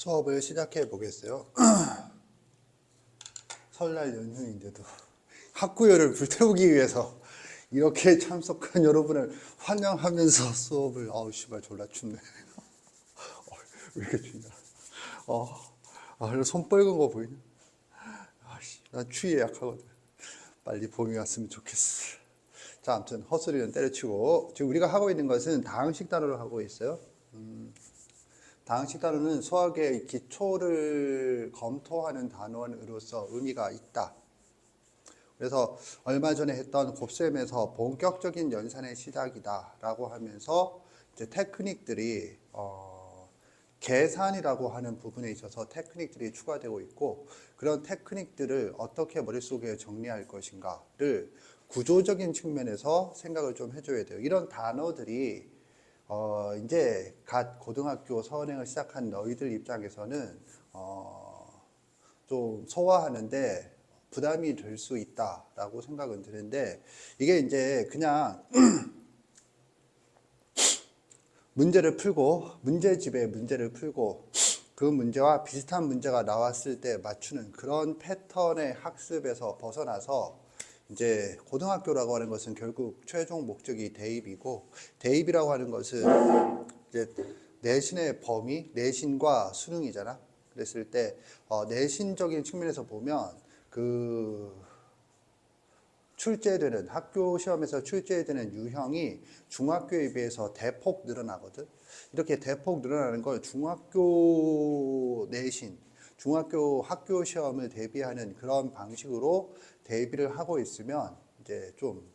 수업을 시작해 보겠어요. 설날 연휴인데도 학구열을 불태우기 위해서 이렇게 참석한 여러분을 환영하면서 수업을 씨발 졸라 춥네. 왜 이렇게 춥냐? 손 뻘건 거 보이냐? 난 추위에 약하거든. 빨리 봄이 왔으면 좋겠어. 자, 아무튼 헛소리는 때려치고 지금 우리가 하고 있는 것은 다항식 단어를 하고 있어요. 다항식 단어는 수학의 기초를 검토하는 단원으로서 의미가 있다. 그래서 얼마 전에 했던 곱셈에서 본격적인 연산의 시작이다 라고 하면서 이제 테크닉들이 계산이라고 하는 부분에 있어서 테크닉들이 추가되고 있고, 그런 테크닉들을 어떻게 머릿속에 정리할 것인가를 구조적인 측면에서 생각을 좀 해줘야 돼요. 이런 단어들이 이제 갓 고등학교 서원행을 시작한 너희들 입장에서는 좀 소화하는데 부담이 될 수 있다라고 생각은 드는데, 이게 이제 그냥 문제를 풀고 문제집에 문제를 풀고 그 문제와 비슷한 문제가 나왔을 때 맞추는 그런 패턴의 학습에서 벗어나서, 이제 고등학교라고 하는 것은 결국 최종 목적이 대입이고, 대입이라고 하는 것은 이제 내신의 범위, 내신과 수능이잖아. 그랬을 때 내신적인 측면에서 보면 그 출제되는 학교 시험에서 출제되는 유형이 중학교에 비해서 대폭 늘어나거든. 이렇게 대폭 늘어나는 걸 중학교 내신, 중학교 학교 시험을 대비하는 그런 방식으로 대비를 하고 있으면 이제 좀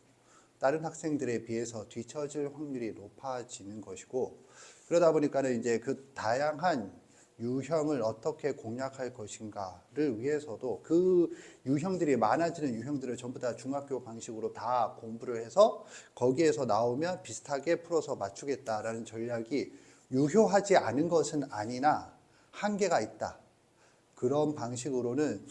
다른 학생들에 비해서 뒤처질 확률이 높아지는 것이고, 그러다 보니까는 이제 그 다양한 유형을 어떻게 공략할 것인가를 위해서도 그 유형들이 많아지는 유형들을 전부 다 중학교 방식으로 다 공부를 해서 거기에서 나오면 비슷하게 풀어서 맞추겠다라는 전략이 유효하지 않은 것은 아니나 한계가 있다. 그런 방식으로는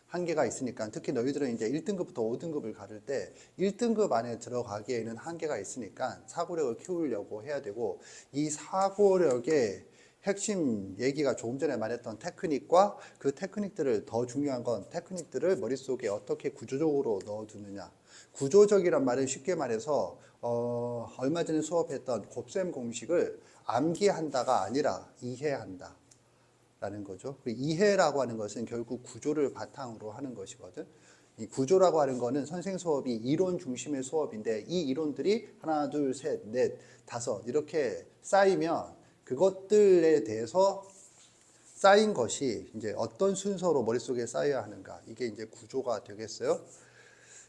한계가 있으니까, 특히 너희들은 이제 1등급부터 5등급을 가를 때 1등급 안에 들어가기에는 한계가 있으니까 사고력을 키우려고 해야 되고, 이 사고력의 핵심 얘기가 조금 전에 말했던 테크닉과 그 테크닉들을, 더 중요한 건 테크닉들을 머릿속에 어떻게 구조적으로 넣어두느냐. 구조적이란 말은 쉽게 말해서 얼마 전에 수업했던 곱셈 공식을 암기한다가 아니라 이해한다 라는 거죠. 이해라고 하는 것은 결국 구조를 바탕으로 하는 것이거든. 이 구조라고 하는 거는 선생 수업이 이론 중심의 수업인데, 이 이론들이 하나, 둘, 셋, 넷, 다섯 이렇게 쌓이면 그것들에 대해서 쌓인 것이 이제 어떤 순서로 머릿속에 쌓여야 하는가, 이게 이제 구조가 되겠어요.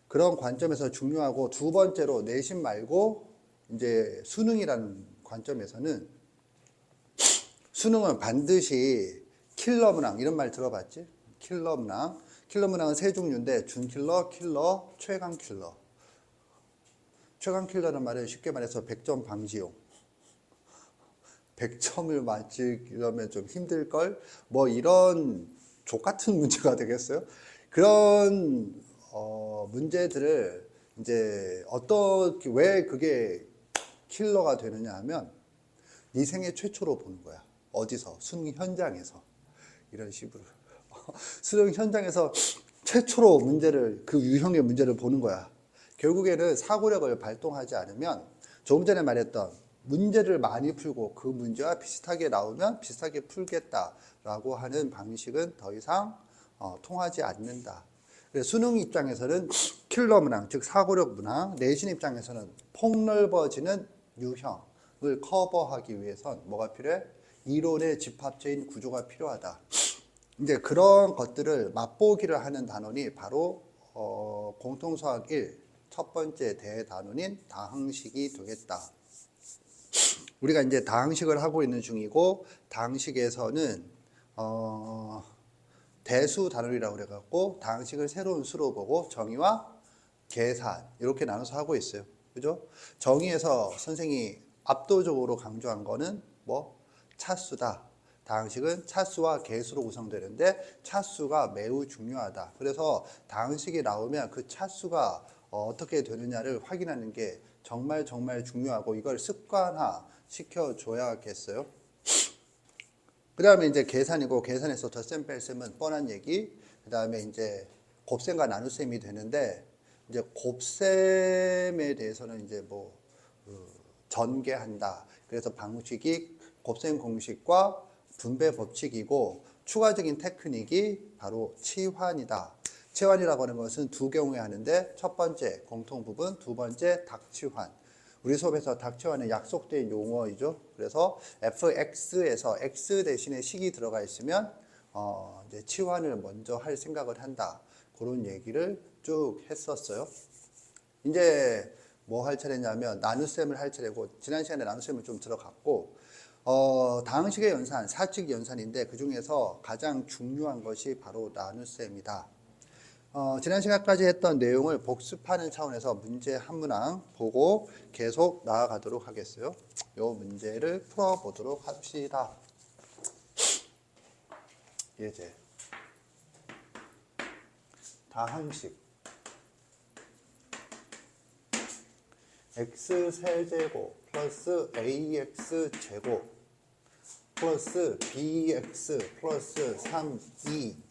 그런 관점에서 중요하고, 두 번째로 내신 말고 이제 수능이라는 관점에서는, 수능은 반드시 킬러 문항, 이런 말 들어봤지? 킬러 문항. 킬러 문항은 세 종류인데, 준킬러, 킬러, 최강 킬러. 최강 킬러는 말은 쉽게 말해서 100점 방지용. 100점을 맞추려면 좀 힘들걸? 뭐 이런 족같은 문제가 되겠어요? 그런 문제들을 이제 왜 그게 킬러가 되느냐 하면, 네 생애 최초로 보는 거야. 어디서? 수능 현장에서. 이런 식으로. 수능 현장에서 최초로 그 유형의 문제를 보는 거야. 결국에는 사고력을 발동하지 않으면, 조금 전에 말했던 문제를 많이 풀고 그 문제와 비슷하게 나오면 비슷하게 풀겠다라고 하는 방식은 더 이상 통하지 않는다. 그래서 수능 입장에서는 킬러 문항, 즉 사고력 문항, 내신 입장에서는 폭넓어지는 유형을 커버하기 위해선 뭐가 필요해? 이론의 집합체인 구조가 필요하다. 이제 그런 것들을 맛보기를 하는 단원이 바로 공통수학 1 첫 번째 대단원인 다항식이 되겠다. 우리가 이제 다항식을 하고 있는 중이고, 다항식에서는 대수 단원이라고 그래갖고 다항식을 새로운 수로 보고 정의와 계산 이렇게 나눠서 하고 있어요. 그죠? 정의에서 선생이 압도적으로 강조한 거는 뭐? 차수다. 다항식은 차수와 계수로 구성되는데 차수가 매우 중요하다. 그래서 다항식이 나오면 그 차수가 어떻게 되느냐를 확인하는 게 정말 중요하고, 이걸 습관화 시켜줘야겠어요. 그 다음에 이제 계산이고, 계산에서 덧셈 뺄셈은 뻔한 얘기. 그 다음에 이제 곱셈과 나눗셈이 되는데, 이제 곱셈에 대해서는 이제 뭐 전개한다. 그래서 방식이 곱셈 공식과 분배 법칙이고, 추가적인 테크닉이 바로 치환이다. 치환이라고 하는 것은 두 경우에 하는데, 첫 번째 공통 부분, 두 번째 닥치환. 우리 수업에서 닥치환은 약속된 용어이죠. 그래서 fx에서 x 대신에 식이 들어가 있으면 이제 치환을 먼저 할 생각을 한다. 그런 얘기를 쭉 했었어요. 이제 뭐 할 차례냐면 나눗셈을 할 차례고, 지난 시간에 나눗셈을 좀 들어갔고, 다항식의 연산, 사칙 연산인데 그 중에서 가장 중요한 것이 바로 나눗셈이다. 지난 시간까지 했던 내용을 복습하는 차원에서 문제 한 문항 보고 계속 나아가도록 하겠어요. 이 문제를 풀어보도록 합시다. 예제. 다항식. x세제곱 플러스 ax제곱 플러스 bx 플러스 3e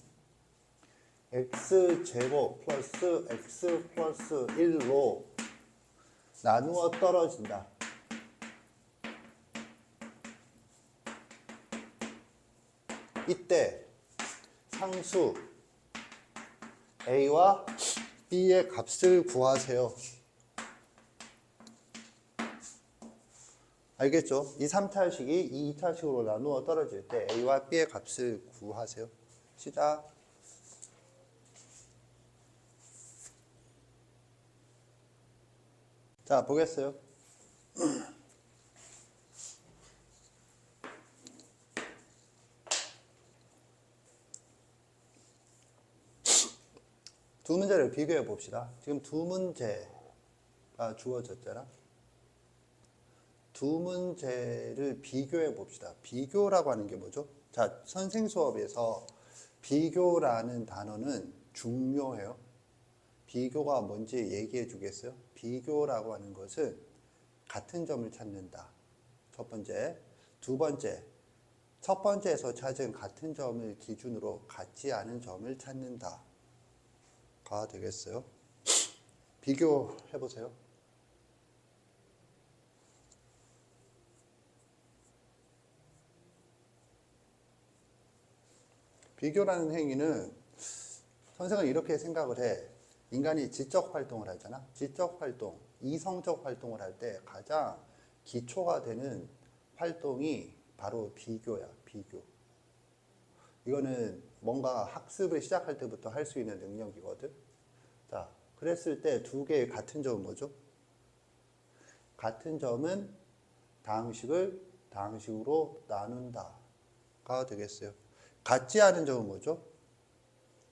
x제곱 플러스 x 플러스 1로 나누어 떨어진다. 이때 상수 a와 b의 값을 구하세요. 알겠죠? 이 3차식이 이 2차식으로 나누어 떨어질 때 a와 b의 값을 구하세요. 시작. 자, 보겠어요. 두 문제를 비교해 봅시다. 지금 두 문제가 주어졌잖아. 두 문제를 비교해 봅시다. 비교라고 하는 게 뭐죠? 자, 선생 수업에서 비교라는 단어는 중요해요. 비교가 뭔지 얘기해 주겠어요? 비교라고 하는 것은 같은 점을 찾는다. 첫 번째. 두 번째. 첫 번째에서 찾은 같은 점을 기준으로 같지 않은 점을 찾는다. 가 되겠어요. 비교해 보세요. 비교라는 행위는 선생은 이렇게 생각을 해. 인간이 지적 활동을 하잖아. 지적 활동, 이성적 활동을 할 때 가장 기초가 되는 활동이 바로 비교야. 비교. 이거는 뭔가 학습을 시작할 때부터 할 수 있는 능력이거든. 자, 그랬을 때 두 개의 같은 점은 뭐죠? 같은 점은 다항식을 다항식으로 나눈다가 되겠어요. 같지 않은 점은 뭐죠?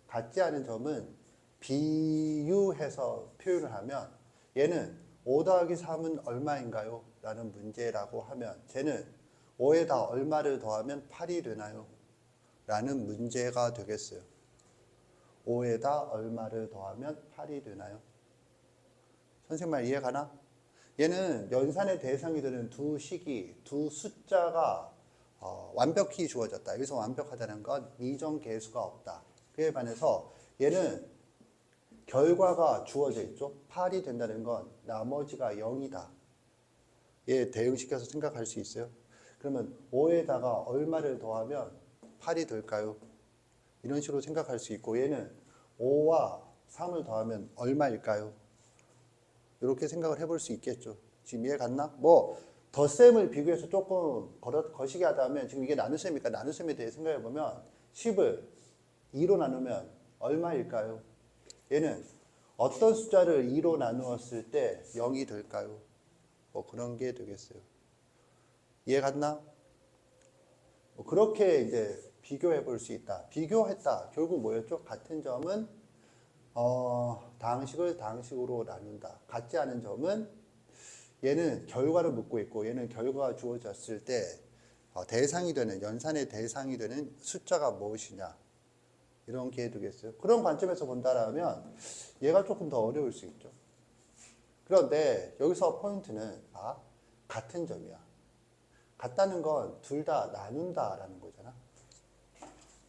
같지 않은 점은 비유해서 표현을 하면, 얘는 5 더하기 3은 얼마인가요? 라는 문제라고 하면 쟤는 5에다 얼마를 더하면 8이 되나요? 라는 문제가 되겠어요. 5에다 얼마를 더하면 8이 되나요? 선생님 말 이해가나? 얘는 연산의 대상이 되는 두 식이, 두 숫자가 완벽히 주어졌다. 여기서 완벽하다는 건 미정계수가 없다. 그에 반해서 얘는 결과가 주어져 있죠. 8이 된다는 건 나머지가 0이다. 얘 대응시켜서 생각할 수 있어요. 그러면 5에다가 얼마를 더하면 8이 될까요? 이런 식으로 생각할 수 있고, 얘는 5와 3을 더하면 얼마일까요? 이렇게 생각을 해볼 수 있겠죠. 지금 이해 갔나? 뭐 덧셈을 비교해서 조금 거시기 하다면, 지금 이게 나눗셈이니까 나눗셈에 대해 생각해보면 10을 2로 나누면 얼마일까요? 얘는 어떤 숫자를 2로 나누었을 때 0이 될까요? 뭐 그런 게 되겠어요. 이해 갔나? 뭐 그렇게 이제 비교해 볼 수 있다. 비교했다. 결국 뭐였죠? 같은 점은 다항식을 다항식으로 나눈다. 같지 않은 점은 얘는 결과를 묻고 있고 얘는 결과가 주어졌을 때 대상이 되는, 연산의 대상이 되는 숫자가 무엇이냐, 이런 게 되겠어요. 그런 관점에서 본다라면 얘가 조금 더 어려울 수 있죠. 그런데 여기서 포인트는 같은 점이야. 같다는 건 둘 다 나눈다라는 거잖아.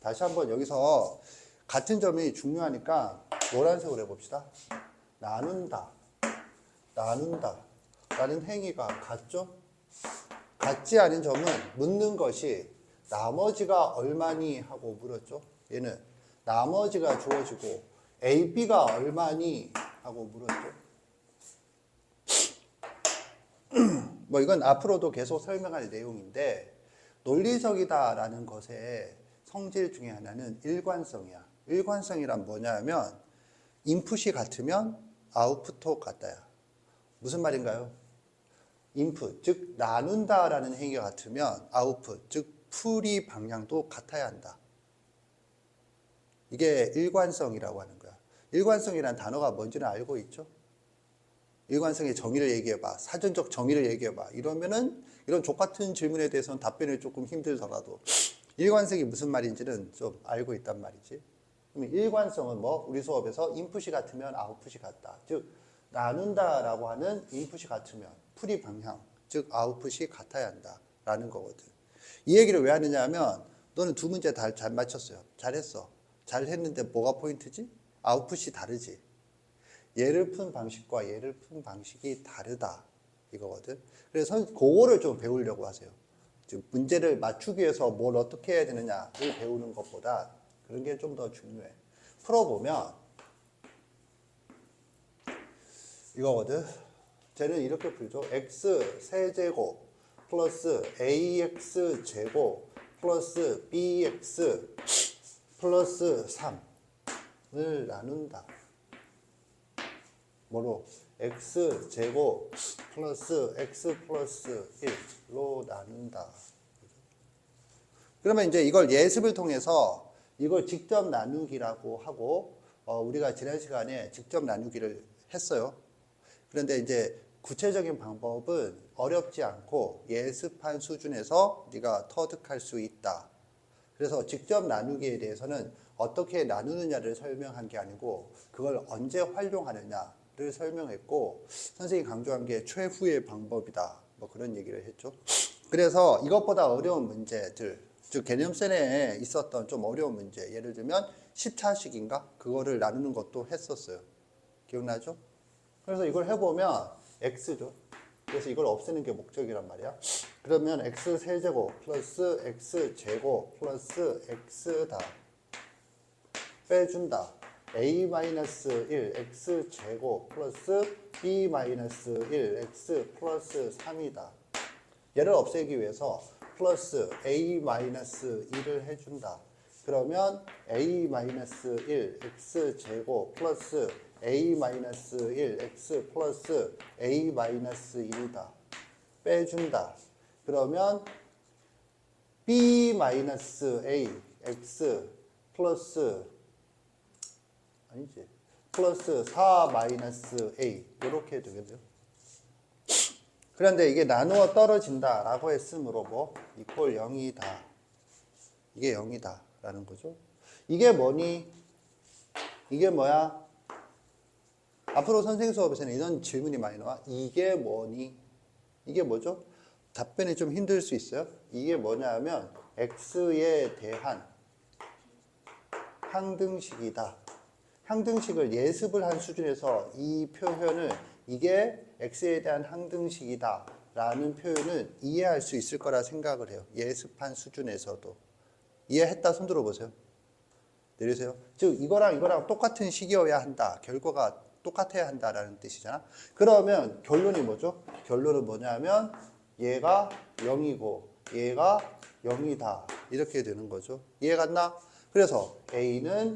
다시 한번 여기서 같은 점이 중요하니까 노란색으로 해봅시다. 나눈다, 나눈다 라는 행위가 같죠? 같지 않은 점은 묻는 것이 나머지가 얼마니 하고 물었죠. 얘는 나머지가 주어지고 A, B가 얼마니 하고 물었죠. 뭐 이건 앞으로도 계속 설명할 내용인데 논리적이다라는 것의 성질 중에 하나는 일관성이야. 일관성이란 뭐냐면 인풋이 같으면 아웃풋도 같다야. 무슨 말인가요? 인풋, 즉 나눈다라는 행위가 같으면 아웃풋, 즉 풀이 방향도 같아야 한다. 이게 일관성이라고 하는 거야. 일관성이란 단어가 뭔지는 알고 있죠? 일관성의 정의를 얘기해봐. 사전적 정의를 얘기해봐. 이러면은 이런 족같은 질문에 대해서는 답변이 조금 힘들더라도 일관성이 무슨 말인지는 좀 알고 있단 말이지. 그럼 일관성은 뭐? 우리 수업에서 인풋이 같으면 아웃풋이 같다. 즉 나눈다라고 하는 인풋이 같으면 풀이 방향, 즉 아웃풋이 같아야 한다라는 거거든. 이 얘기를 왜 하느냐 하면 너는 두 문제 다 잘 맞췄어요. 잘했어. 잘했는데 뭐가 포인트지? 아웃풋이 다르지. 얘를 푼 방식과 얘를 푼 방식이 다르다 이거거든. 그래서 그거를 좀 배우려고 하세요. 즉 문제를 맞추기 위해서 뭘 어떻게 해야 되느냐를 배우는 것보다 그런 게 좀 더 중요해. 풀어보면 이거거든. 쟤는 이렇게 풀죠. x 세제곱 플러스 ax 제곱 플러스 bx 플러스 3을 나눈다. 뭐로? x 제곱 플러스 x 플러스 1로 나눈다. 그러면 이제 이걸 예습을 통해서 이걸 직접 나누기라고 하고 우리가 지난 시간에 직접 나누기를 했어요. 그런데 이제 구체적인 방법은 어렵지 않고 예습한 수준에서 네가 터득할 수 있다. 그래서 직접 나누기에 대해서는 어떻게 나누느냐를 설명한 게 아니고 그걸 언제 활용하느냐를 설명했고 선생님이 강조한 게 최후의 방법이다. 뭐 그런 얘기를 했죠. 그래서 이것보다 어려운 문제들, 즉 개념센에 있었던 좀 어려운 문제, 예를 들면 10차식인가? 그거를 나누는 것도 했었어요. 기억나죠? 그래서 이걸 해보면 x죠. 그래서 이걸 없애는 게 목적이란 말이야. 그러면 x 세제곱 플러스 x 제곱 플러스 x다 빼준다. a-1 x 제곱 플러스 b-1 x 플러스 3이다. 얘를 없애기 위해서 플러스 a-1을 해준다. 그러면 a-1 x 제곱 플러스 a-1 x 플러스 a-1이다. 빼준다. 그러면 b-a x 플러스 아니지 플러스 4-a 이렇게 되겠네요. 그런데 이게 나누어 떨어진다 라고 했으므로 뭐 이퀄 0이다. 이게 0이다 라는 거죠. 이게 뭐니? 이게 뭐야? 앞으로 선생님 수업에서는 이런 질문이 많이 나와. 이게 뭐니? 이게 뭐죠? 답변이 좀 힘들 수 있어요. 이게 뭐냐 하면 x에 대한 항등식이다. 항등식을 예습을 한 수준에서 이 표현을 이게 x에 대한 항등식이다 라는 표현은 이해할 수 있을 거라 생각을 해요. 예습한 수준에서도. 이해했다 손 들어보세요. 내리세요. 즉 이거랑 똑같은 식이어야 한다. 결과가 똑같아야 한다라는 뜻이잖아. 그러면 결론이 뭐죠? 결론은 뭐냐면 얘가 0이고 얘가 0이다. 이렇게 되는 거죠. 이해 갔나? 그래서 A는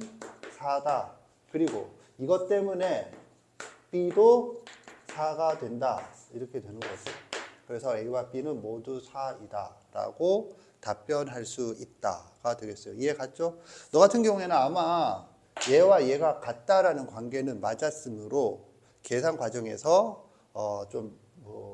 4다. 그리고 이것 때문에 B도 4가 된다. 이렇게 되는 거죠. 그래서 A와 B는 모두 4이다. 라고 답변할 수 있다가 되겠어요. 이해 갔죠? 너 같은 경우에는 아마 얘와 얘가 같다라는 관계는 맞았으므로 계산 과정에서 좀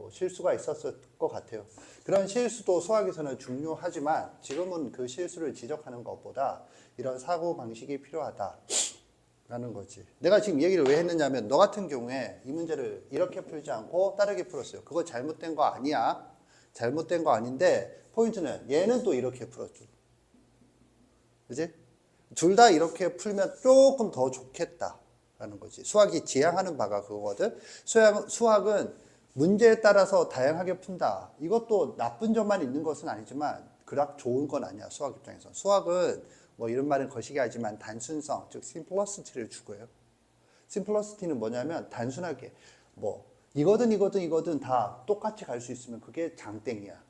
실수가 있었을 것 같아요. 그런 실수도 수학에서는 중요하지만 지금은 그 실수를 지적하는 것보다 이런 사고 방식이 필요하다라는 거지. 내가 지금 얘기를 왜 했느냐면 너 같은 경우에 이 문제를 이렇게 풀지 않고 다르게 풀었어요. 그거 잘못된 거 아니야. 잘못된 거 아닌데 포인트는 얘는 또 이렇게 풀었죠. 그지? 둘 다 이렇게 풀면 조금 더 좋겠다라는 거지. 수학이 지향하는 바가 그거거든. 수학은 문제에 따라서 다양하게 푼다. 이것도 나쁜 점만 있는 것은 아니지만 그닥 좋은 건 아니야. 수학 입장에서. 수학은 뭐 이런 말은 거시기 하지만 단순성, 즉 심플러시티를 추구해요. 심플러시티는 뭐냐면 단순하게 뭐 이거든 다 똑같이 갈 수 있으면 그게 장땡이야.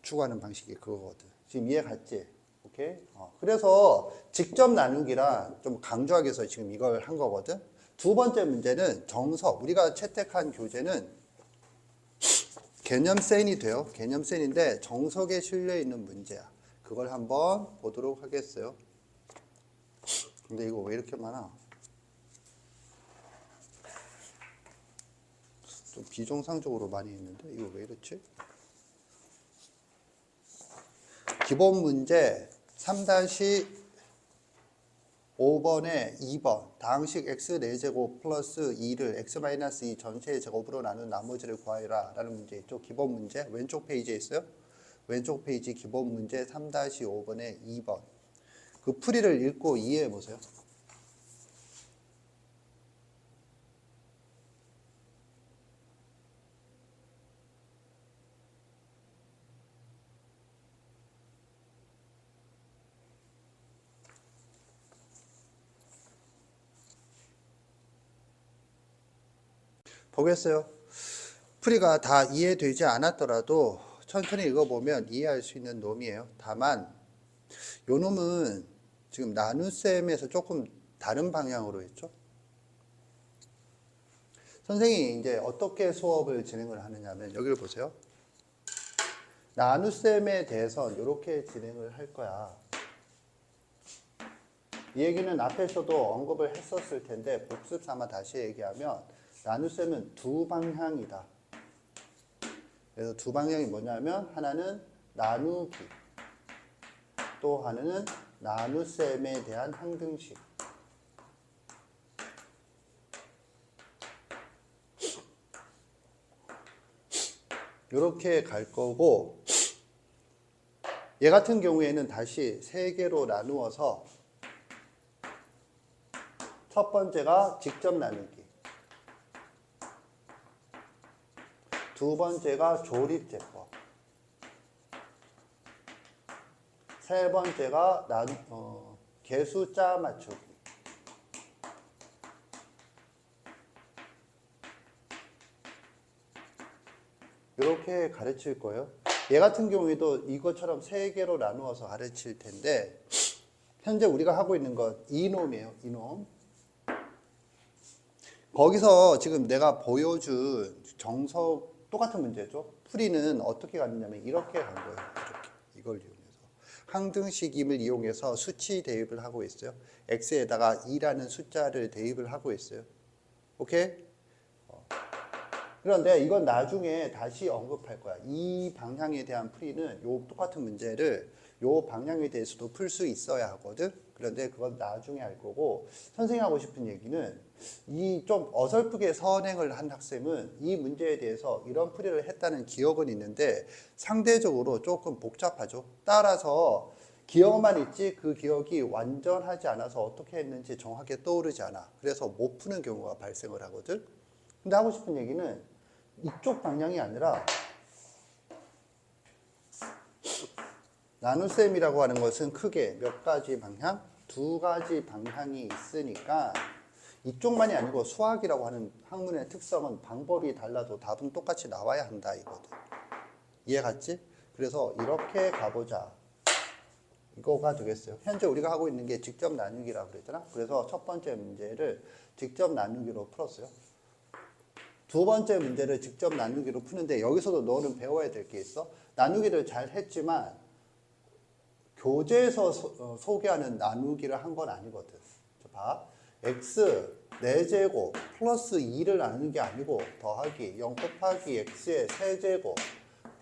추구하는 방식이 그거거든. 지금 이해 갔지? 오케이? 그래서 직접 나누기랑 좀 강조하기 위해서 지금 이걸 한 거거든. 두 번째 문제는 정석. 우리가 채택한 교재는 개념센이 돼요. 개념센인데 정석에 실려 있는 문제야. 그걸 한번 보도록 하겠어요. 근데 이거 왜 이렇게 많아? 좀 비정상적으로 많이 있는데 이거 왜 이렇지? 기본 문제 3-5번에 2번 다항식 x 4제곱 플러스 2를 x-2 전체의 제곱으로 나눈 나머지를 구하여라 라는 문제 있죠. 기본 문제 왼쪽 페이지에 있어요. 왼쪽 페이지 기본 문제 3-5번에 2번 그 풀이를 읽고 이해해 보세요. 보겠어요. 풀이가 다 이해되지 않았더라도 천천히 읽어보면 이해할 수 있는 놈이에요. 다만 요 놈은 지금 나눗셈에서 조금 다른 방향으로 했죠. 선생님이 이제 어떻게 수업을 진행을 하느냐면 여기를 보세요. 나눗셈에 대해서 이렇게 진행을 할 거야. 이 얘기는 앞에서도 언급을 했었을 텐데 복습 삼아 다시 얘기하면 나눗셈은 두 방향이다. 그래서 두 방향이 뭐냐면 하나는 나누기, 또 하나는 나눗셈에 대한 항등식. 이렇게 갈 거고 얘 같은 경우에는 다시 세 개로 나누어서 첫 번째가 직접 나누기, 두 번째가 조립제법, 세 번째가 개수자 맞추기. 이렇게 가르칠 거예요. 얘 같은 경우에도 이것처럼 세 개로 나누어서 가르칠 텐데 현재 우리가 하고 있는 것 이놈이에요. 이놈. 거기서 지금 내가 보여준 정석 똑같은 문제죠. 풀이는 어떻게 갔냐면 이렇게 간 거예요. 이렇게. 이걸 이용해서. 항등식임을 이용해서 수치 대입을 하고 있어요. x에다가 2라는 숫자를 대입을 하고 있어요. 오케이? 그런데 이건 나중에 다시 언급할 거야. 이 방향에 대한 풀이는 요 똑같은 문제를 요 방향에 대해서도 풀 수 있어야 하거든. 그런데 그건 나중에 할 거고 선생님이 하고 싶은 얘기는 이 좀 어설프게 선행을 한 학생은 이 문제에 대해서 이런 풀이를 했다는 기억은 있는데 상대적으로 조금 복잡하죠. 따라서 기억만 있지 그 기억이 완전하지 않아서 어떻게 했는지 정확하게 떠오르지 않아. 그래서 못 푸는 경우가 발생을 하거든. 근데 하고 싶은 얘기는 이쪽 방향이 아니라 나눗셈이라고 하는 것은 크게 몇 가지 방향? 두 가지 방향이 있으니까 이쪽만이 아니고 수학이라고 하는 학문의 특성은 방법이 달라도 답은 똑같이 나와야 한다 이거든. 이해 갔지? 그래서 이렇게 가보자. 이거가 되겠어요. 현재 우리가 하고 있는 게 직접 나누기라고 그랬잖아. 그래서 첫 번째 문제를 직접 나누기로 풀었어요. 두 번째 문제를 직접 나누기로 푸는데 여기서도 너는 배워야 될 게 있어. 나누기를 잘 했지만 교재에서 소개하는 나누기를 한 건 아니거든. 봐. x 4제곱 플러스 2를 나누는 게 아니고 더하기 0 곱하기 x의 세제곱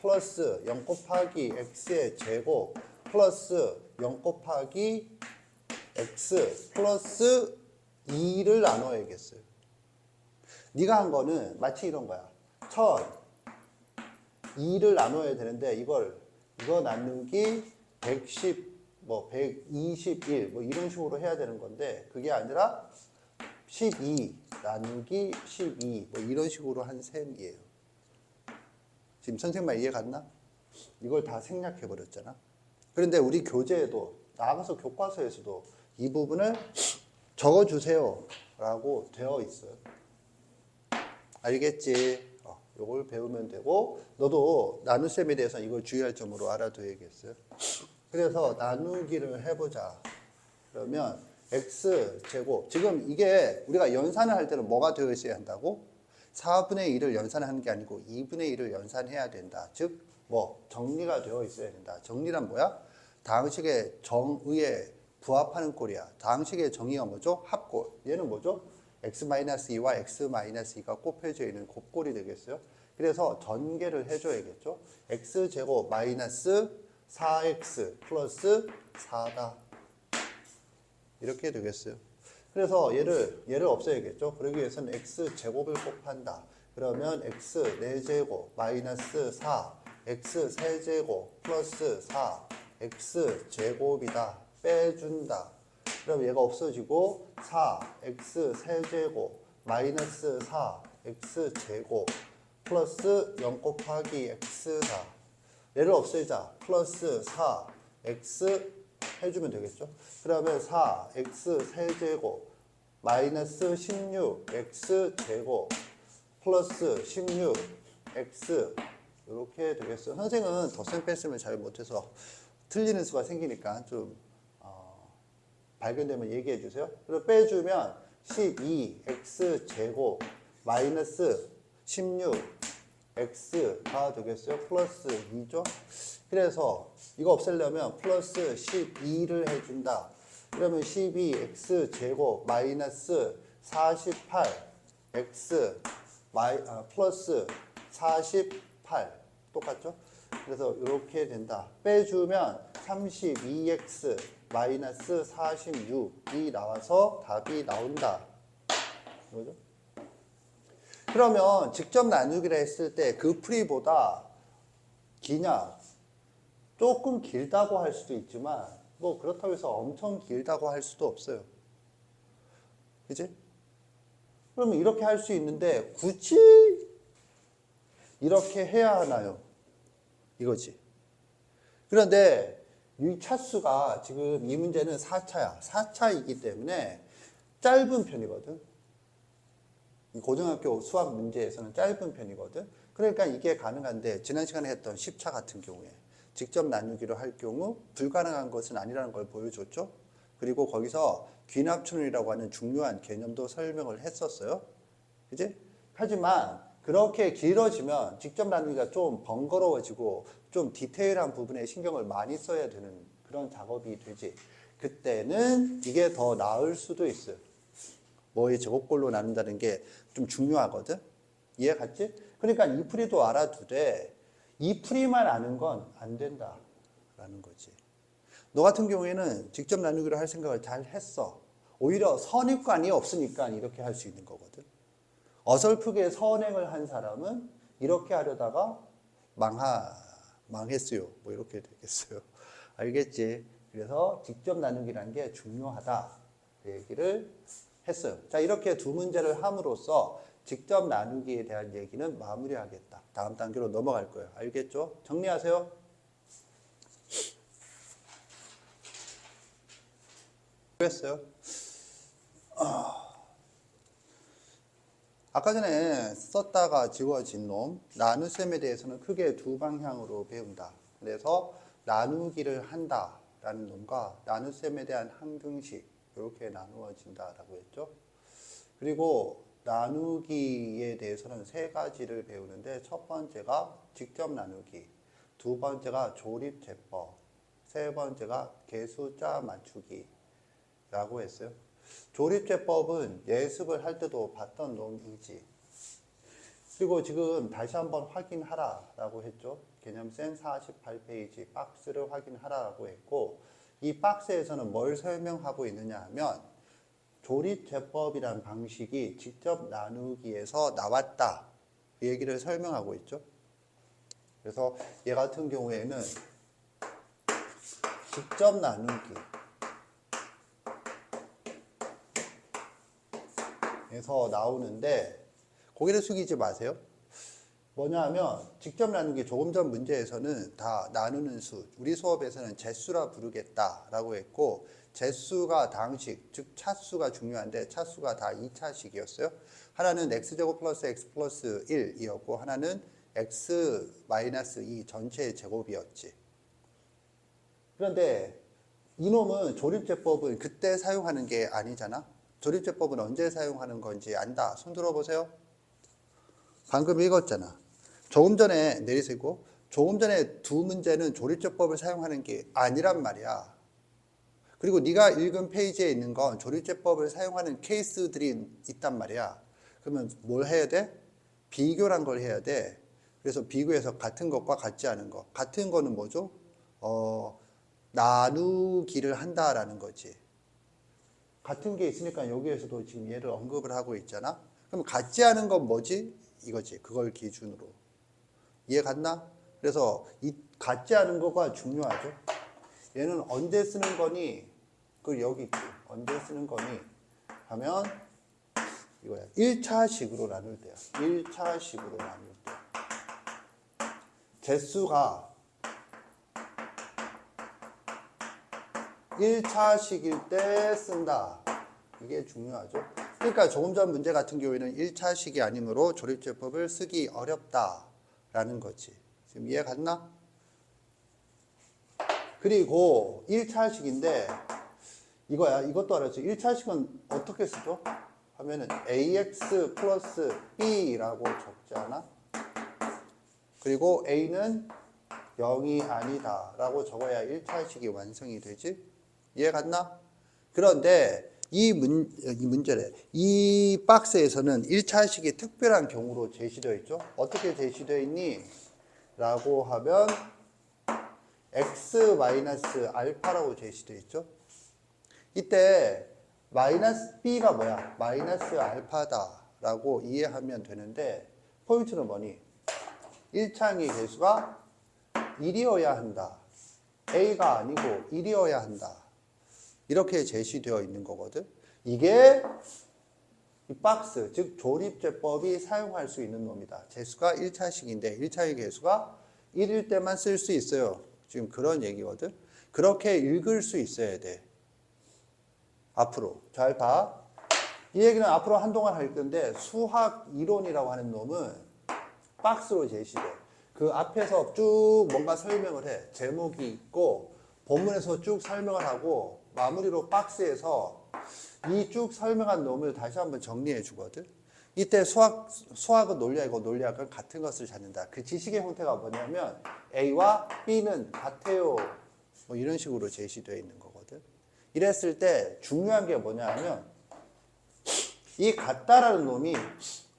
플러스 0 곱하기 x의 제곱 플러스 0 곱하기 x 플러스 2를 나눠야겠어요. 네가 한 거는 마치 이런 거야. 2를 나눠야 되는데 이거 나누기 110 뭐 121 뭐 이런 식으로 해야 되는 건데 그게 아니라 12 나누기 12 뭐 이런 식으로 한 셈이에요. 지금 선생님 말 이해 갔나? 이걸 다 생략해 버렸잖아. 그런데 우리 교재에도 나가서 교과서에서도 이 부분을 적어주세요 라고 되어 있어요. 알겠지? 요걸 배우면 되고 너도 나눗셈에 대해서 이걸 주의할 점으로 알아둬야겠어요. 그래서 나누기를 해보자. 그러면 x제곱 지금 이게 우리가 연산을 할 때는 뭐가 되어 있어야 한다고? 4분의 1을 연산하는 게 아니고 2분의 1을 연산해야 된다. 즉 뭐 정리가 되어 있어야 된다. 정리란 뭐야? 다항식의 정의에 부합하는 꼴이야. 다항식의 정의가 뭐죠? 합꼴. 얘는 뭐죠? x-2와 x-2가 곱해져 있는 곱꼴이 되겠어요. 그래서 전개를 해줘야겠죠. x제곱 마이너스 4x 플러스 4다. 이렇게 되겠어요. 그래서 얘를 없애야겠죠. 그러기 위해서는 x제곱을 곱한다. 그러면 x 4제곱 마이너스 4 x 세제곱 플러스 4 x제곱이다. 빼준다. 그럼 얘가 없어지고 4 x 세제곱 마이너스 4 x제곱 플러스 0 곱하기 x4 얘를 없애자. 플러스 4 x 해주면 되겠죠. 그러면 4 x 세제곱 마이너스 16 x제곱 플러스 16 x 이렇게 되겠어요. 선생은 덧셈 뺄셈을 잘 못해서 틀리는 수가 생기니까 좀 발견되면 얘기해 주세요. 그리고 빼주면 12x제곱 마이너스 16x가 되겠어요. 플러스 2죠. 그래서 이거 없애려면 플러스 12를 해준다. 그러면 12x제곱 마이너스 48x 플러스 48 똑같죠? 그래서 이렇게 된다. 빼주면 32x 마이너스 46이 나와서 답이 나온다. 뭐죠? 그러면 직접 나누기를 했을 때 그 풀이보다 기냐? 조금 길다고 할 수도 있지만 뭐 그렇다고 해서 엄청 길다고 할 수도 없어요. 그치? 그러면 이렇게 할 수 있는데 굳이 이렇게 해야 하나요? 이거지. 그런데 이 차수가 지금 이 문제는 4차야. 4차이기 때문에 짧은 편이거든. 고등학교 수학 문제에서는 짧은 편이거든. 그러니까 이게 가능한데 지난 시간에 했던 10차 같은 경우에 직접 나누기로 할 경우 불가능한 것은 아니라는 걸 보여줬죠. 그리고 거기서 귀납춘이라고 하는 중요한 개념도 설명을 했었어요. 그지? 하지만 그렇게 길어지면 직접 나누기가 좀 번거로워지고 좀 디테일한 부분에 신경을 많이 써야 되는 그런 작업이 되지. 그때는 이게 더 나을 수도 있어요. 뭐의 제곱꼴로 나눈다는 게 좀 중요하거든. 이해 갔지? 그러니까 이 풀이도 알아두되 이 풀이만 아는 건 안 된다라는 거지. 너 같은 경우에는 직접 나누기로 할 생각을 잘 했어. 오히려 선입관이 없으니까 이렇게 할 수 있는 거거든. 어설프게 선행을 한 사람은 이렇게 하려다가 망했어요. 뭐 이렇게 되겠어요. 알겠지? 그래서 직접 나누기라는 게 중요하다. 얘기를 했어요. 자, 이렇게 두 문제를 함으로써 직접 나누기에 대한 얘기는 마무리하겠다. 다음 단계로 넘어갈 거예요. 알겠죠? 정리하세요. 했어요. 아까 전에 썼다가 지워진 놈 나눗셈에 대해서는 크게 두 방향으로 배운다. 그래서 나누기를 한다라는 놈과 나눗셈에 대한 항등식 이렇게 나누어진다라고 했죠. 그리고 나누기에 대해서는 세 가지를 배우는데 첫 번째가 직접 나누기, 두 번째가 조립제법, 세 번째가 개수자 맞추기라고 했어요. 조립제법은 예습을 할 때도 봤던 놈이지. 그리고 지금 다시 한번 확인하라라고 했죠. 개념센 48페이지 박스를 확인하라고 했고 이 박스에서는 뭘 설명하고 있느냐 하면 조립제법이란 방식이 직접 나누기에서 나왔다. 이 얘기를 설명하고 있죠. 그래서 얘 같은 경우에는 직접 나누기 에서 나오는데 고개를 숙이지 마세요. 뭐냐 하면 직접 나누기 조금 전 문제에서는 다 나누는 수, 우리 수업에서는 제수라 부르겠다라고 했고 제수가 다항식, 즉 차수가 중요한데 차수가 다 2차식이었어요. 하나는 x제곱 플러스 x 플러스 1이었고 하나는 x 마이너스 2 전체의 제곱이었지. 그런데 이놈은 조립제법은 그때 사용하는 게 아니잖아. 조립제법은 언제 사용하는 건지 안다. 손 들어보세요. 방금 읽었잖아. 조금 전에 내리세고 조금 전에 두 문제는 조립제법을 사용하는 게 아니란 말이야. 그리고 네가 읽은 페이지에 있는 건 조립제법을 사용하는 케이스들이 있단 말이야. 그러면 뭘 해야 돼? 비교란 걸 해야 돼. 그래서 비교해서 같은 것과 같지 않은 것. 같은 거는 뭐죠? 나누기를 한다라는 거지. 같은 게 있으니까 여기에서도 지금 얘를 언급을 하고 있잖아. 그럼 같지 않은 건 뭐지? 이거지. 그걸 기준으로. 이해 갔나? 그래서 이 같지 않은 거가 중요하죠. 얘는 언제 쓰는 거니? 그 여기 있지. 언제 쓰는 거니? 하면 이거야. 1차식으로 나눌 때야. 1차식으로 나눌 때. 제수가 1차식일 때 쓴다. 이게 중요하죠. 그러니까 조금 전 문제 같은 경우에는 1차식이 아니므로 조립제법을 쓰기 어렵다라는 거지. 지금 이해 갔나? 그리고 1차식인데 이거야. 이것도 알았죠. 1차식은 어떻게 쓰죠? 하면은 ax 플러스 b라고 적지 않아? 그리고 a는 0이 아니다 라고 적어야 1차식이 완성이 되지. 이해 갔나? 그런데 이 문제래. 이 박스에서는 1차식이 특별한 경우로 제시되어 있죠. 어떻게 제시되어 있니? 라고 하면 x 마이너스 알파라고 제시되어 있죠. 이때 마이너스 b가 뭐야? 마이너스 알파다 라고 이해하면 되는데 포인트는 뭐니? 1차항의 개수가 1이어야 한다. a가 아니고 1이어야 한다. 이렇게 제시되어 있는 거거든. 이게 이 박스, 즉 조립제법이 사용할 수 있는 놈이다. 제수가 1차식인데 1차의 개수가 1일 때만 쓸 수 있어요. 지금 그런 얘기거든. 그렇게 읽을 수 있어야 돼. 앞으로 잘 봐. 이 얘기는 앞으로 한동안 할 건데 수학 이론이라고 하는 놈은 박스로 제시돼. 그 앞에서 쭉 뭔가 설명을 해. 제목이 있고 본문에서 쭉 설명을 하고 마무리로 박스에서 이 쭉 설명한 놈을 다시 한번 정리해 주거든. 이때 수학은 논리학이고 논리학은 같은 것을 찾는다. 그 지식의 형태가 뭐냐면 A와 B는 같아요. 뭐 이런 식으로 제시되어 있는 거거든. 이랬을 때 중요한 게 뭐냐 하면 이 같다라는 놈이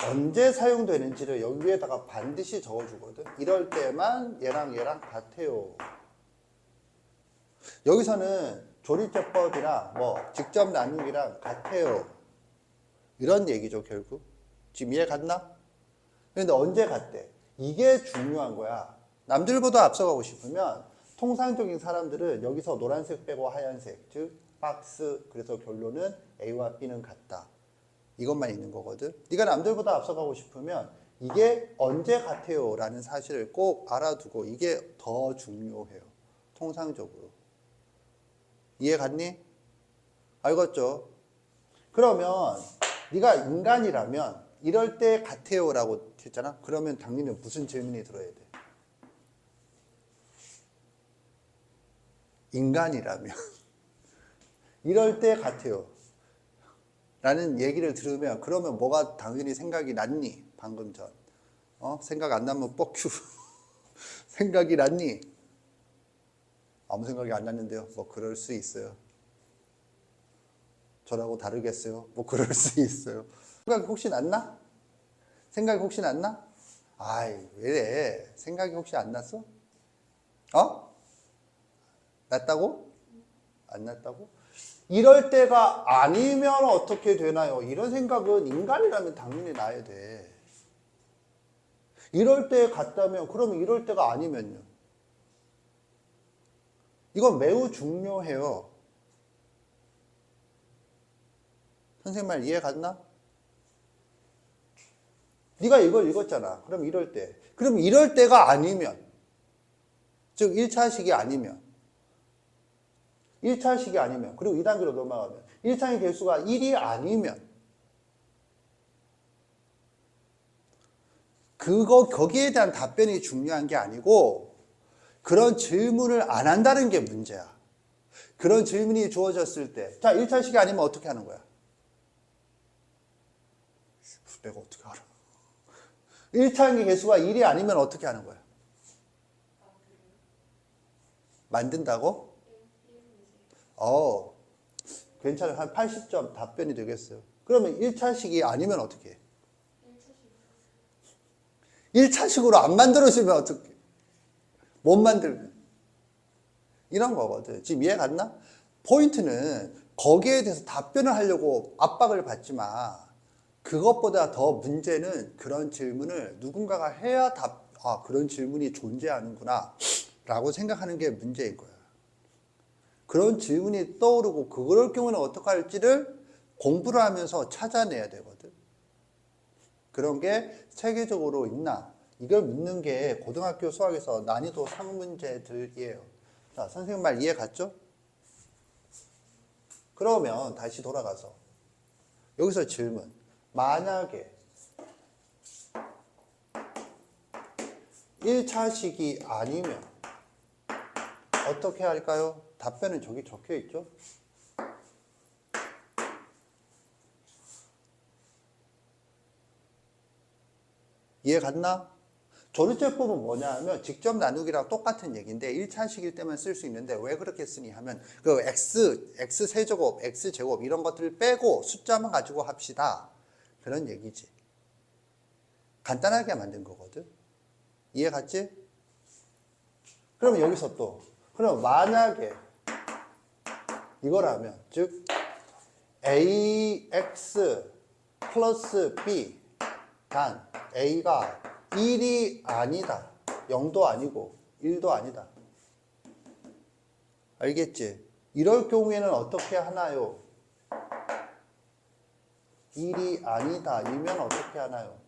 언제 사용되는지를 여기 위에다가 반드시 적어주거든. 이럴 때만 얘랑 같아요. 여기서는 조립제법이랑 뭐 직접 나누기랑 같아요. 이런 얘기죠, 결국. 지금 이해 갔나? 그런데 언제 같대? 이게 중요한 거야. 남들보다 앞서가고 싶으면 통상적인 사람들은 여기서 노란색 빼고 하얀색, 즉 박스. 그래서 결론은 A와 B는 같다. 이것만 있는 거거든. 네가 남들보다 앞서가고 싶으면 이게 언제 같아요 라는 사실을 꼭 알아두고 이게 더 중요해요. 통상적으로. 이해 갔니? 알겠죠? 그러면 네가 인간이라면 이럴 때 같아요 라고 했잖아. 그러면 당연히 무슨 질문이 들어야 돼? 인간이라면 이럴 때 같아요 라는 얘기를 들으면 그러면 뭐가 당연히 생각이 났니? 방금 전 생각 안 나면 뻑큐. 생각이 났니? 아무 생각이 안 났는데요. 뭐 그럴 수 있어요. 저라고 다르겠어요. 뭐 그럴 수 있어요. 생각이 혹시 났나? 생각이 혹시 났나? 아이 왜 생각이 혹시 안 났어? 났다고? 안 났다고? 이럴 때가 아니면 어떻게 되나요? 이런 생각은 인간이라면 당연히 나야 돼. 이럴 때 같다면 그러면 이럴 때가 아니면요? 이건 매우 중요해요. 선생님 말 이해 갔나? 네가 이걸 읽었잖아. 그럼 이럴 때. 그럼 이럴 때가 아니면, 즉 1차식이 아니면, 1차식이 아니면, 그리고 2단계로 넘어가면 1차의 개수가 1이 아니면 거기에 대한 답변이 중요한 게 아니고 그런 질문을 안 한다는 게 문제야. 그런 질문이 주어졌을 때, 자, 1차식이 아니면 어떻게 하는 거야? 내가 어떻게 알아? 1차의 개수가 1이 아니면 어떻게 하는 거야? 만든다고? 괜찮아요. 한 80점 답변이 되겠어요. 그러면 1차식이 아니면 어떻게 해? 1차식으로 안 만들어지면 어떻게 해? 못 만들면. 이런 거거든. 지금 이해 갔나? 포인트는 거기에 대해서 답변을 하려고 압박을 받지 마. 그것보다 더 문제는 그런 질문을 누군가가 해야 그런 질문이 존재하는구나 라고 생각하는 게 문제인 거야. 그런 질문이 떠오르고 그럴 경우는 어떻게 할지를 공부를 하면서 찾아내야 되거든. 그런 게 체계적으로 있나? 이걸 묻는 게 고등학교 수학에서 난이도 상문제들이에요. 자, 선생님 말 이해 갔죠? 그러면 다시 돌아가서 여기서 질문. 만약에 1차식이 아니면 어떻게 할까요? 답변은 저기 적혀 있죠? 이해 갔나? 조류제법은 뭐냐 하면 직접 나누기랑 똑같은 얘기인데 1차식일 때만 쓸 수 있는데 왜 그렇게 쓰니 하면 그 x 세제곱, x제곱 이런 것들을 빼고 숫자만 가지고 합시다. 그런 얘기지. 간단하게 만든 거거든. 이해 갔지? 그러면 여기서 그럼 만약에 이거라면 즉 ax 플러스 b 단 a가 1이 아니다. 0도 아니고 1도 아니다. 알겠지? 이럴 경우에는 어떻게 하나요? 1이 아니다. 이면 어떻게 하나요?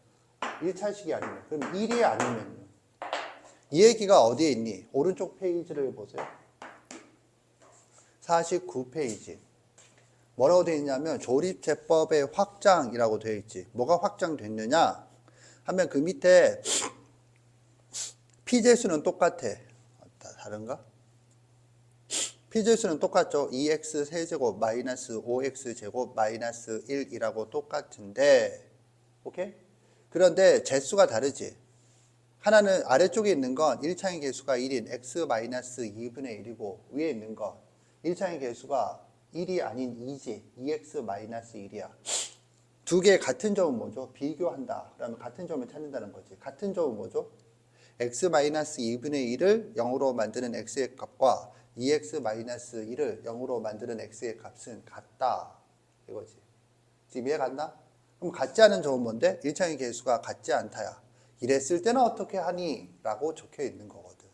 1차식이 아니면. 그럼 1이 아니면요. 이 얘기가 어디에 있니? 오른쪽 페이지를 보세요. 49페이지. 뭐라고 되어 있냐면 조립제법의 확장이라고 되어 있지. 뭐가 확장됐느냐 하면 그 밑에 피제수는 똑같아. 다른가? 피제수는 똑같죠. 2x 세제곱 마이너스 5x 제곱 마이너스 1이라고 똑같은데 오케이? 그런데 제수가 다르지. 하나는 아래쪽에 있는 건 1차의 개수가 1인 x 마이너스 2분의 1이고 위에 있는 건 1차의 개수가 1이 아닌 2지. 2x 마이너스 1이야. 두 개 같은 점은 뭐죠? 비교한다. 그러면 같은 점을 찾는다는 거지. 같은 점은 뭐죠? x 마이너스 2분의 1을 0으로 만드는 x의 값과 2x 마이너스 1을 0으로 만드는 x의 값은 같다. 이거지. 지금 이해 갔나? 그럼 같지 않은 점은 뭔데? 1차의 개수가 같지 않다야. 이랬을 때는 어떻게 하니? 라고 적혀 있는 거거든.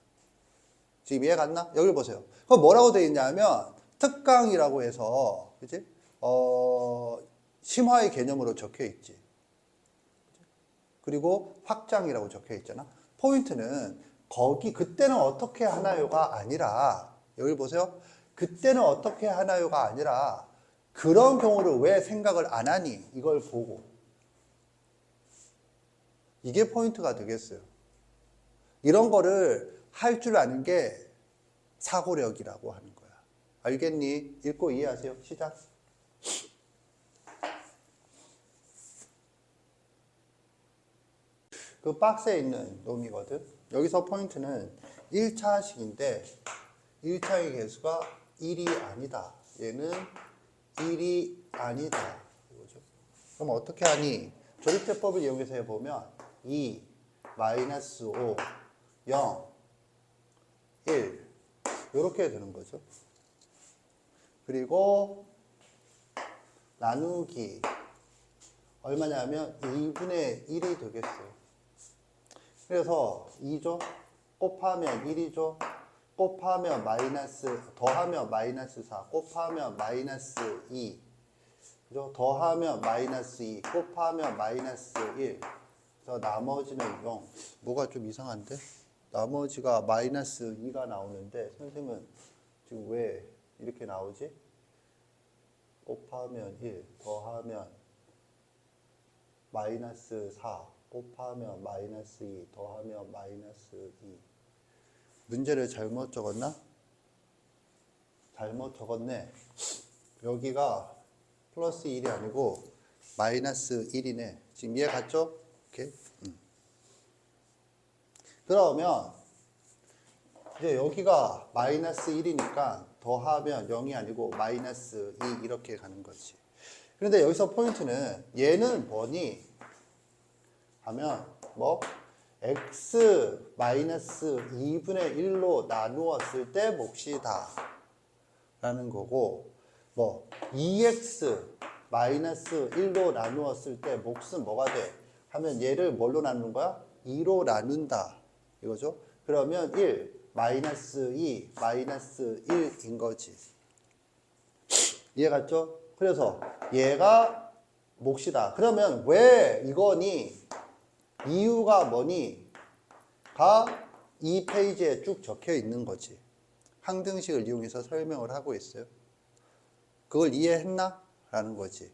지금 이해 갔나? 여기 보세요. 그럼 뭐라고 되어 있냐면 특강이라고 해서 그치? 심화의 개념으로 적혀 있지. 그리고 확장이라고 적혀 있잖아. 포인트는 그때는 어떻게 하나요가 아니라 여기 보세요. 그때는 어떻게 하나요가 아니라 그런 경우를 왜 생각을 안 하니? 이걸 보고. 이게 포인트가 되겠어요. 이런 거를 할 줄 아는 게 사고력이라고 하는 거야. 알겠니? 읽고 이해하세요. 시작. 그 박스에 있는 놈이거든. 여기서 포인트는 1차식인데 1차의 개수가 1이 아니다. 얘는 1이 아니다. 이거죠. 그럼 어떻게 하니? 조립제법을 이용해서 해보면 2, 마이너스 5, 0, 1 이렇게 되는 거죠. 그리고 나누기 얼마냐면 2분의 1이 되겠어요. 그래서 2죠. 곱하면 1이죠. 곱하면 마이너스, 더하면 마이너스 4, 곱하면 마이너스 2, 그죠? 더하면 마이너스 2, 곱하면 마이너스 1. 그래서 나머지는 0. 뭐가 좀 이상한데? 나머지가 마이너스 2가 나오는데 선생님은 지금 왜 이렇게 나오지? 곱하면 1, 더하면 마이너스 4, 곱하면 마이너스 2, 더하면 마이너스 2. 문제를 잘못 적었나? 잘못 적었네. 여기가 플러스 1이 아니고 마이너스 1이네. 지금 이해 갔죠? 오케이. 그러면 이제 여기가 마이너스 1이니까 더하면 0이 아니고 마이너스 2 이렇게 가는 거지. 그런데 여기서 포인트는 얘는 뭐니? 하면 뭐? x 마이너스 2분의 1로 나누었을 때 몫이다 라는 거고, 뭐 2x 마이너스 1로 나누었을 때 몫은 뭐가 돼? 하면 얘를 뭘로 나누는 거야? 2로 나눈다 이거죠. 그러면 1 마이너스 2 마이너스 1인 거지. 이해 갔죠? 그래서 얘가 몫이다. 그러면 왜 이거니? 이유가 뭐니? 가 이 페이지에 쭉 적혀 있는 거지. 항등식을 이용해서 설명을 하고 있어요. 그걸 이해했나? 라는 거지.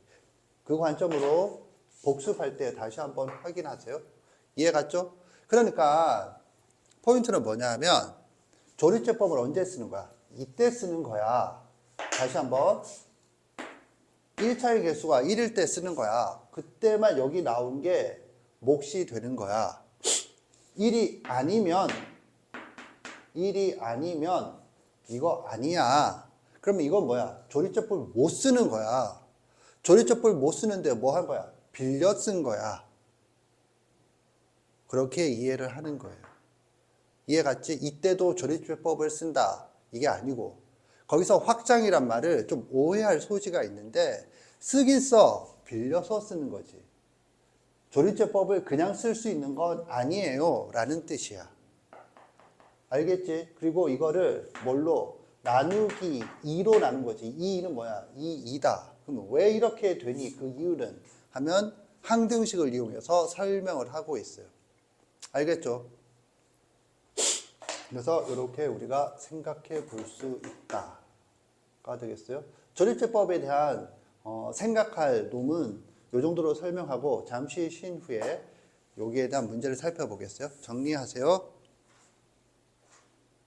그 관점으로 복습할 때 다시 한번 확인하세요. 이해 갔죠? 그러니까 포인트는 뭐냐 하면 조리제법을 언제 쓰는 거야? 이때 쓰는 거야. 다시 한번 1차의 개수가 1일 때 쓰는 거야. 그때만 여기 나온 게 몫이 되는 거야. 1이 아니면 이거 아니야. 그러면 이건 뭐야? 조리제법을 못 쓰는 거야. 조리제법을 못 쓰는데 뭐 한 거야? 빌려 쓴 거야. 그렇게 이해를 하는 거예요. 이해 갔지? 이때도 조리제법을 쓴다. 이게 아니고 거기서 확장이란 말을 좀 오해할 소지가 있는데 쓰긴 써. 빌려서 쓰는 거지. 조리제법을 그냥 쓸 수 있는 건 아니에요 라는 뜻이야. 알겠지? 그리고 이거를 뭘로? 나누기 2로 나눈 거지. 이 2는 뭐야? 이 2다. 그럼 왜 이렇게 되니? 그 이유는 하면 항등식을 이용해서 설명을 하고 있어요. 알겠죠? 그래서 이렇게 우리가 생각해 볼 수 있다가 되겠어요. 조리제법에 대한 생각할 놈은 이 정도로 설명하고 잠시 쉰 후에 여기에 대한 문제를 살펴보겠어요. 정리하세요.